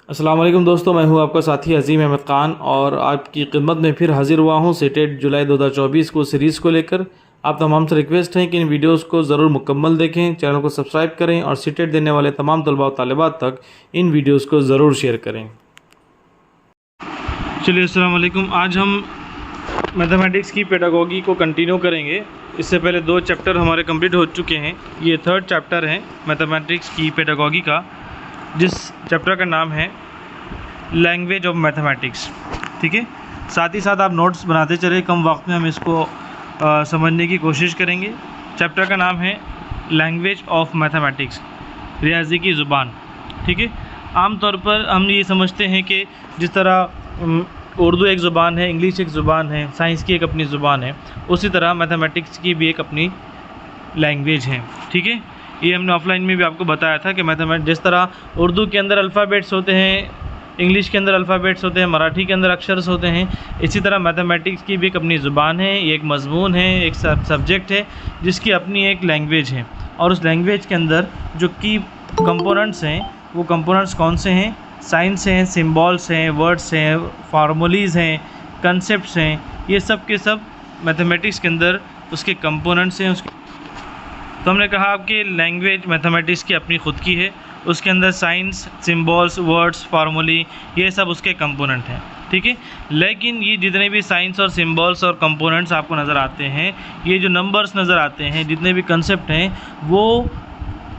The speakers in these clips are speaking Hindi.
अस्सलाम वालेकुम दोस्तों, मैं हूं आपका साथी अजीम अहमद ख़ान और आपकी खिदमत में फिर हाजिर हुआ हूं सीटेट जुलाई 2024 को सीरीज़ को लेकर। आप तमाम से रिक्वेस्ट है कि इन वीडियोस को ज़रूर मुकम्मल देखें, चैनल को सब्सक्राइब करें और सीटेट देने वाले तमाम तलबा और तालिबात तक इन वीडियोस को ज़रूर शेयर करें। चलिए, अस्सलाम वालेकुम। आज हम मैथमेटिक्स की पेडागोगी को कंटिन्यू करेंगे। इससे पहले 2 चैप्टर हमारे कंप्लीट हो चुके हैं। ये 3rd चैप्टर है मैथमेटिक्स की पेडागोगी का, जिस चैप्टर का नाम है लैंग्वेज ऑफ मैथमेटिक्स। ठीक है, साथ ही साथ आप नोट्स बनाते चले, कम वक्त में हम इसको समझने की कोशिश करेंगे। चैप्टर का नाम है लैंग्वेज ऑफ मैथमेटिक्स, रियाजी की ज़ुबान। ठीक है, आमतौर पर हम ये समझते हैं कि जिस तरह उर्दू एक ज़ुबान है, इंग्लिश एक ज़ुबान है, साइंस की एक अपनी ज़ुबान है, उसी तरह मैथमेटिक्स की भी एक अपनी लैंग्वेज है। ठीक है, ये हमने ऑफलाइन में भी आपको बताया था कि मैथमेटिक्स जिस तरह उर्दू के अंदर अल्फ़ाबेट्स होते हैं, इंग्लिश के अंदर अल्फ़ाबेट्स होते हैं, मराठी के अंदर अक्षर्स होते हैं, इसी तरह मैथमेटिक्स की भी एक अपनी ज़ुबान है, एक मज़मून है, एक सब्जेक्ट है जिसकी अपनी एक लैंग्वेज है। और उस लैंग्वेज के अंदर जो की कंपोनेंट्स हैं, वो कंपोनेंट्स कौन से हैं? साइंस हैं, सिम्बॉल्स हैं, वर्ड्स हैं, फार्मूलीज़ हैं, कंसेप्ट्स हैं, ये सब के सब मैथमेटिक्स के अंदर उसके कंपोनेंट्स हैं। तो हमने कहा आपकी लैंग्वेज मैथमेटिक्स की अपनी ख़ुद की है, उसके अंदर साइंस, सिम्बॉल्स, वर्ड्स, फार्मूली, ये सब उसके कंपोनेंट हैं। ठीक है, लेकिन ये जितने भी साइंस और सिम्बॉल्स और कंपोनेंट्स आपको नज़र आते हैं, ये जो नंबर्स नज़र आते हैं, जितने भी कंसेप्ट हैं, वो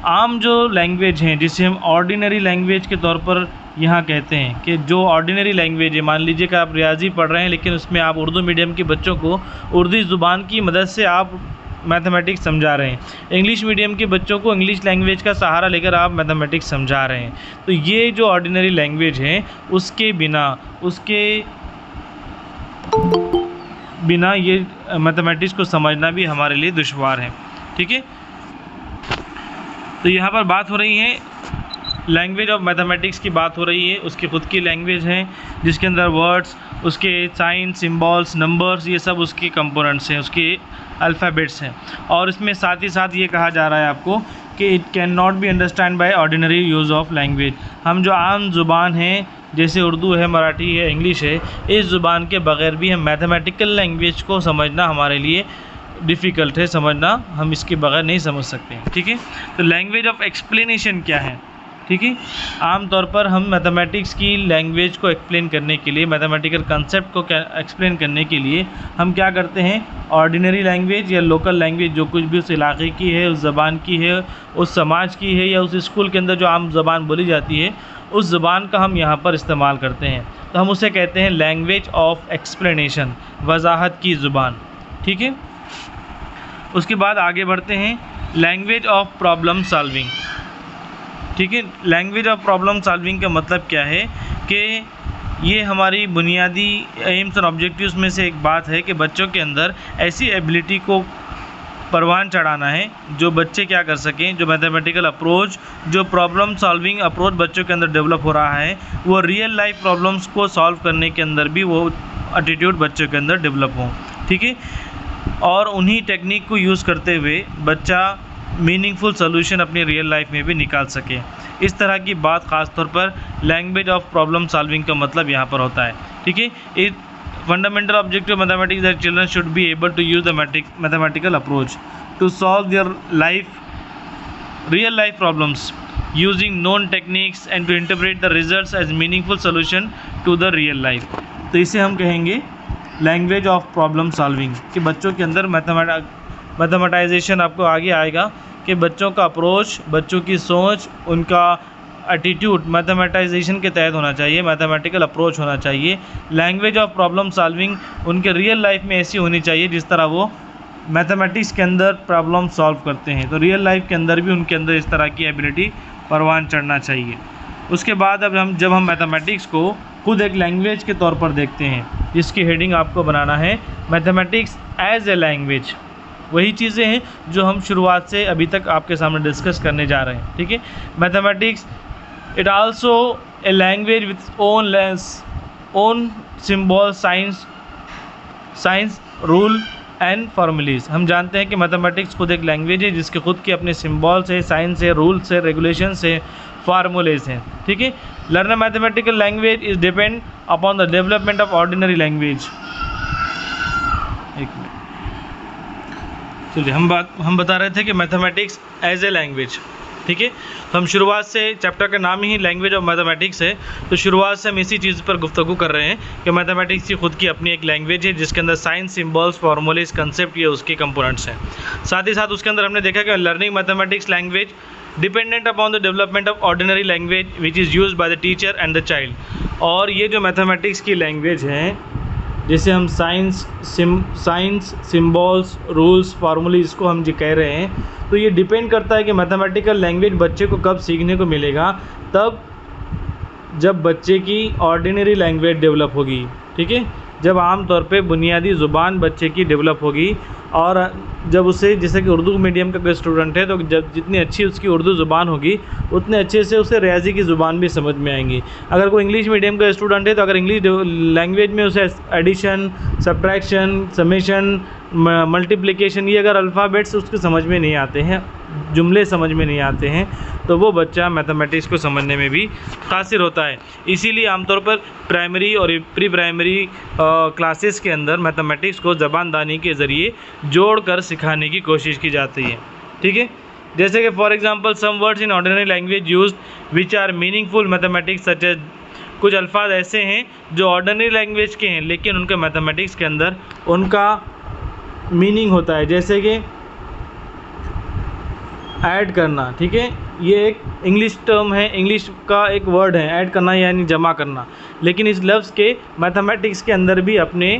आम जो लैंग्वेज हैं जिसे हम ऑर्डिनरी लैंग्वेज के तौर पर यहाँ कहते हैं कि जो ऑर्डिनरी लैंग्वेज है, मान लीजिए कि आप रियाजी पढ़ रहे हैं लेकिन उसमें आप उर्दू मीडियम के बच्चों को उर्दू ज़ुबान की मदद से आप मैथमेटिक्स समझा रहे हैं, इंग्लिश मीडियम के बच्चों को इंग्लिश लैंग्वेज का सहारा लेकर आप मैथमेटिक्स समझा रहे हैं। तो ये जो ऑर्डिनरी लैंग्वेज है, उसके बिना ये मैथमेटिक्स को समझना भी हमारे लिए दुश्वार है। ठीक है, तो यहाँ पर बात हो रही है लैंग्वेज ऑफ मैथमेटिक्स की बात हो रही है। उसकी ख़ुद की लैंग्वेज है जिसके अंदर वर्ड्स, उसके साइंस, सिम्बॉल्स, नंबर्स, ये सब उसके कंपोनेंट्स हैं, उसके अल्फ़ाबेट्स हैं। और इसमें साथ ही साथ ये कहा जा रहा है आपको कि it can not be understand by ordinary use of language. हम जो आम ज़ुबान है, जैसे उर्दू है, मराठी है, इंग्लिश है, इस ज़ुबान के बग़ैर भी हम मैथमेटिकल लैंग्वेज को समझना हमारे लिए डिफ़िकल्ट है, समझना हम इसके बग़ैर नहीं समझ सकते। ठीक है, तो लैंग्वेज ऑफ एक्सप्लेनेशन क्या है? ठीक है, आम तौर पर हम मैथमेटिक्स की लैंग्वेज को एक्सप्लेन करने के लिए, मैथमेटिकल कंसेप्ट को एक्सप्लेन करने के लिए हम क्या करते हैं? ऑर्डिनरी लैंग्वेज या लोकल लैंग्वेज, जो कुछ भी उस इलाके की है, उस ज़बान की है, उस समाज की है, या उस स्कूल के अंदर जो आम ज़बान बोली जाती है, उस ज़बान का हम यहाँ पर इस्तेमाल करते हैं। तो हम उसे कहते हैं लैंग्वेज ऑफ एक्सप्लेनेशन, वजाहत की ज़ुबान। ठीक है, उसके बाद आगे बढ़ते हैं लैंग्वेज ऑफ प्रॉब्लम सॉल्विंग। ठीक है, लैंग्वेज ऑफ प्रॉब्लम सॉल्विंग का मतलब क्या है कि ये हमारी बुनियादी एम्स और ऑब्जेक्टिव्स में से एक बात है कि बच्चों के अंदर ऐसी एबिलिटी को परवान चढ़ाना है जो बच्चे क्या कर सकें, जो मैथमेटिकल अप्रोच, जो प्रॉब्लम सॉल्विंग अप्रोच बच्चों के अंदर डेवलप हो रहा है, वो रियल लाइफ प्रॉब्लम्स को सॉल्व करने के अंदर भी वो एटीट्यूड बच्चों के अंदर डेवलप हो। ठीक है, और उन्हीं टेक्निक को यूज़ करते हुए बच्चा मीनिंगफुल सोल्यूशन अपनी रियल लाइफ में भी निकाल सके। इस तरह की बात ख़ास तौर पर लैंग्वेज ऑफ प्रॉब्लम सॉल्विंग का मतलब यहाँ पर होता है। ठीक है, it fundamental objective mathematics that children should be able to use the mathematical approach to solve their real life problems using known techniques and to interpret the results as meaningful solution to the real life. तो इसे हम कहेंगे लैंग्वेज ऑफ प्रॉब्लम सॉल्विंग, कि बच्चों के अंदर मैथमेटाइजेशन आपको आगे आएगा कि बच्चों का अप्रोच, बच्चों की सोच, उनका एटीट्यूड मैथमेटाइजेशन के तहत होना चाहिए, मैथमेटिकल अप्रोच होना चाहिए। लैंग्वेज ऑफ प्रॉब्लम सॉल्विंग उनके रियल लाइफ में ऐसी होनी चाहिए जिस तरह वो मैथमेटिक्स के अंदर प्रॉब्लम सॉल्व करते हैं, तो रियल लाइफ के अंदर भी उनके अंदर इस तरह की एबिलिटी परवान चढ़ना चाहिए। उसके बाद अब जब हम मैथमेटिक्स को खुद एक लैंग्वेज के तौर पर देखते हैं, जिसकी हेडिंग आपको बनाना है मैथमेटिक्स एज ए लैंग्वेज। वही चीज़ें हैं जो हम शुरुआत से अभी तक आपके सामने डिस्कस करने जा रहे हैं। ठीक है, mathematics it also a language with own symbol, science, rule and formulae. हम जानते हैं कि मैथमेटिक्स खुद एक लैंग्वेज है जिसके खुद के अपने सिम्बॉल्स है, साइंस है, रूल्स है, रेगुलेशंस है, फार्मूलेज हैं। ठीक है, learn a mathematical language is depend upon the development of ordinary language. एक मिनट, चलिए हम बता रहे थे कि मैथमेटिक्स एज ए लैंग्वेज, ठीक है। तो हम शुरुआत से, चैप्टर का नाम ही लैंग्वेज ऑफ मैथमेटिक्स है, तो शुरुआत से हम इसी चीज़ पर गुफ्तगू कर रहे हैं कि मैथमेटिक्स की खुद की अपनी एक लैंग्वेज है जिसके अंदर साइंस, सिम्बल्स, फार्मूलेज, कंसेप्ट, ये उसके कंपोनेंट्स हैं। साथ ही साथ उसके अंदर हमने देखा कि learning mathematics language dependent upon the development of ordinary language which is used by the teacher and the child. और ये जो मैथमेटिक्स की लैंग्वेज है, जैसे हम साइंस, सिम्बल्स, रूल्स, फार्मूले इसको हम जो कह रहे हैं, तो ये डिपेंड करता है कि मैथमेटिकल लैंग्वेज बच्चे को कब सीखने को मिलेगा, तब जब बच्चे की ऑर्डिनरी लैंग्वेज डेवलप होगी, ठीक है। जब आम तौर पे बुनियादी ज़ुबान बच्चे की डेवलप होगी, और जब उसे, जैसे कि उर्दू मीडियम का कोई स्टूडेंट है, तो जब जितनी अच्छी उसकी उर्दू ज़ुबान होगी उतने अच्छे से उसे रियाजी की ज़ुबान भी समझ में आएंगी। अगर कोई इंग्लिश मीडियम का स्टूडेंट है, तो अगर इंग्लिश लैंग्वेज में उसे एडिशन, सब्ट्रैक्शन, समेशन, मल्टीप्लिकेशन, ये अगर अल्फ़ाबेट्स उसके समझ में नहीं आते हैं, जुमले समझ में नहीं आते हैं, तो वो बच्चा मैथमेटिक्स को समझने में भी कासिर होता है। इसीलिए आमतौर पर प्राइमरी और प्री प्राइमरी क्लासेस के अंदर मैथमेटिक्स को ज़बानदानी के ज़रिए जोड़कर सिखाने की कोशिश की जाती है, ठीक है। जैसे कि for example some words in ordinary language used which are meaningful mathematics such as, कुछ अल्फाज ऐसे हैं जो ऑर्डिनरी लैंग्वेज के हैं लेकिन उनके मैथमेटिक्स के अंदर उनका मीनिंग होता है। जैसे कि ऐड करना, ठीक है, ये एक इंग्लिश टर्म है, इंग्लिश का एक वर्ड है ऐड करना यानी जमा करना, लेकिन इस लफ्ज़ के मैथमेटिक्स के अंदर भी अपने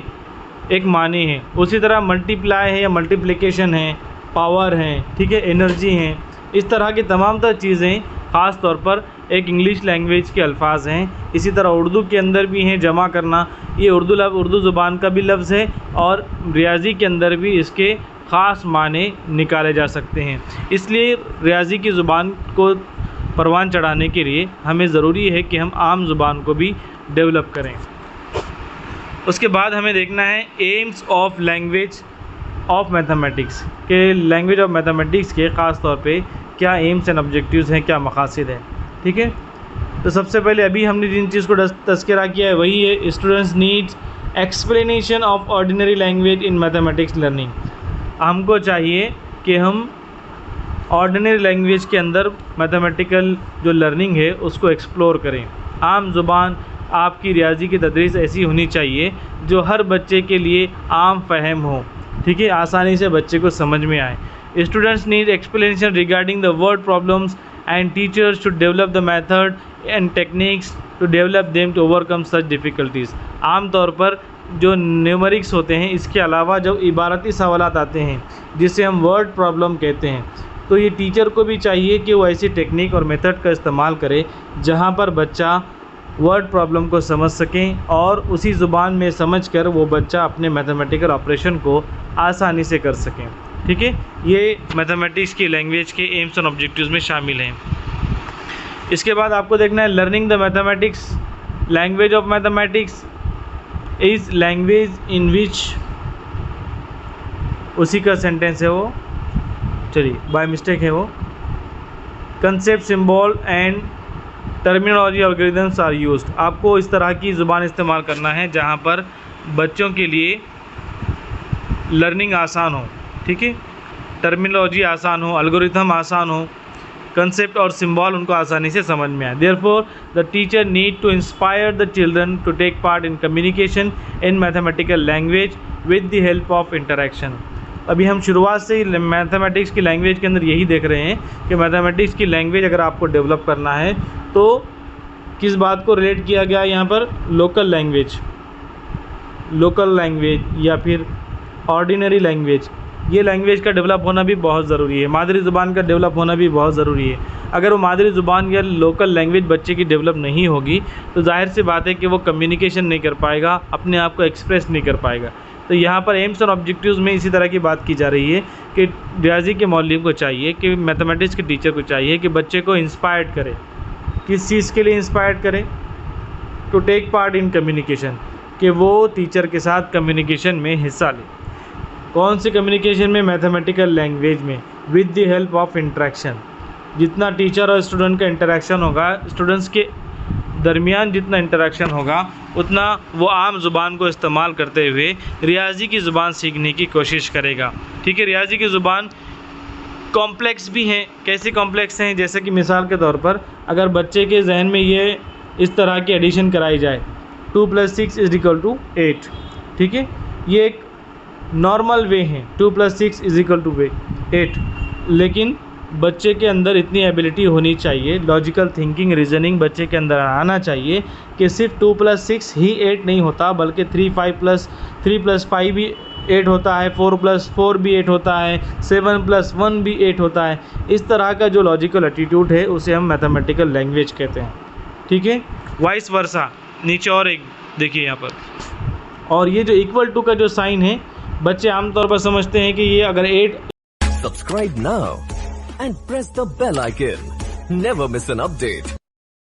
एक मानी है। उसी तरह मल्टीप्लाई है या मल्टीप्लिकेशन है, पावर है, ठीक है, एनर्जी है, इस तरह की तमाम तर चीज़ें ख़ास तौर पर एक इंग्लिश लैंग्वेज के अल्फाज हैं। इसी तरह उर्दू के अंदर भी हैं जमा करना, ये उर्दू ज़ुबान का भी लफ्ज़ है, और रियाजी के अंदर भी इसके ख़ास माने निकाले जा सकते हैं। इसलिए रियाजी की ज़ुबान को परवान चढ़ाने के लिए हमें ज़रूरी है कि हम आम ज़ुबान को भी डेवलप करें। उसके बाद हमें देखना है AIIMS of language of mathematics, के लैंग्वेज ऑफ मैथमेटिक्स के ख़ास तौर पे क्या एम्स एंड ऑब्जेक्टिव्स हैं, क्या मकासद हैं, ठीक है। तो सबसे पहले अभी हमने जिन चीज़ को तज़किरा किया है वही है students needs explanation of ordinary language in mathematics learning. हमको चाहिए कि हम ऑर्डिनरी लैंग्वेज के अंदर मैथमेटिकल जो लर्निंग है उसको एक्सप्लोर करें। आम ज़ुबान आपकी रियाजी की तदरीस ऐसी होनी चाहिए जो हर बच्चे के लिए आम फहम हो, ठीक है, आसानी से बच्चे को समझ में आए। Students need explanation regarding the word problems and teachers should develop the method and techniques to develop them to overcome such difficulties. आम तौर पर जो न्यूमेरिक्स होते हैं, इसके अलावा जो इबारती सवालात आते हैं जिसे हम वर्ड प्रॉब्लम कहते हैं, तो ये टीचर को भी चाहिए कि वो ऐसी टेक्निक और मेथड का इस्तेमाल करे जहाँ पर बच्चा वर्ड प्रॉब्लम को समझ सकें और उसी ज़ुबान में समझकर वो बच्चा अपने मैथमेटिकल ऑपरेशन को आसानी से कर सकें, ठीक है। ये मैथमेटिक्स की लैंग्वेज के एम्स एंड ऑब्जेक्टिव्स में शामिल हैं। इसके बाद आपको देखना है learning the mathematics language of mathematics is language in which, उसी का सेंटेंस है वो, चलिए बाय मिस्टेक है वो, concept, symbol and terminology algorithms are used. आपको इस तरह की ज़ुबान इस्तेमाल करना है जहाँ पर बच्चों के लिए लर्निंग आसान हो, ठीक है, टर्मिनोलॉजी आसान हो, एल्गोरिथम आसान हो, कंसेप्ट और सिंबल उनको आसानी से समझ में आए। Therefore the teacher need to inspire the children to take part in communication in mathematical language with the help of interaction. अभी हम शुरुआत से ही मैथमेटिक्स की लैंग्वेज के अंदर यही देख रहे हैं कि मैथमेटिक्स की लैंग्वेज अगर आपको डेवलप करना है तो किस बात को रिलेट किया गया है यहाँ पर, लोकल लैंग्वेज या फिर ऑर्डिनरी लैंग्वेज। ये लैंग्वेज का डेवलप होना भी बहुत ज़रूरी है, मादरी ज़ुबान का डेवलप होना भी बहुत ज़रूरी है। अगर वो मादरी ज़ुबान या लोकल लैंग्वेज बच्चे की डेवलप नहीं होगी तो जाहिर सी बात है कि वो कम्युनिकेशन नहीं कर पाएगा, अपने आप को एक्सप्रेस नहीं कर पाएगा। तो यहाँ पर एम्स और ऑब्जेक्टिव्स में इसी तरह की बात की जा रही है कि रियाजी के मौलवी को चाहिए, कि मैथमेटिक्स के टीचर को चाहिए कि बच्चे को इंस्पायर्ड करे। किस चीज़ के लिए इंस्पायर्ड करे? To take part in communication, कि वो टीचर के साथ कम्युनिकेशन में हिस्सा ले। कौन सी कम्युनिकेशन में? मैथमेटिकल लैंग्वेज में, with the help of interaction. जितना टीचर और स्टूडेंट का इंटरेक्शन होगा, स्टूडेंट्स के दरमियान जितना इंटरेक्शन होगा उतना वो आम ज़ुबान को इस्तेमाल करते हुए रियाजी की ज़ुबान सीखने की कोशिश करेगा। ठीक है, रियाजी की ज़ुबान कॉम्प्लेक्स भी हैं। कैसे कॉम्प्लेक्स हैं? जैसे कि मिसाल के तौर पर अगर बच्चे के जहन में ये इस तरह की एडिशन कराई जाए 2 + 6 = 8। ठीक है, ये एक नॉर्मल वे है, 2 + 6 = 8। लेकिन बच्चे के अंदर इतनी एबिलिटी होनी चाहिए, लॉजिकल थिंकिंग रीजनिंग बच्चे के अंदर आना चाहिए कि सिर्फ 2 + 6 ही 8 नहीं होता, बल्कि 3 + 5 भी 8 होता है, 4 + 4 भी 8 होता है, 7 + 1 भी 8 होता है। इस तरह का जो लॉजिकल एटीट्यूड है उसे हम मैथमेटिकल लैंग्वेज कहते हैं। ठीक है, वाइस वर्सा। नीचे और एक देखिए यहाँ पर, और ये जो इक्वल टू का जो साइन है बच्चे आमतौर पर समझते हैं कि ये अगर 8। Subscribe now and press the bell icon. Never miss an update.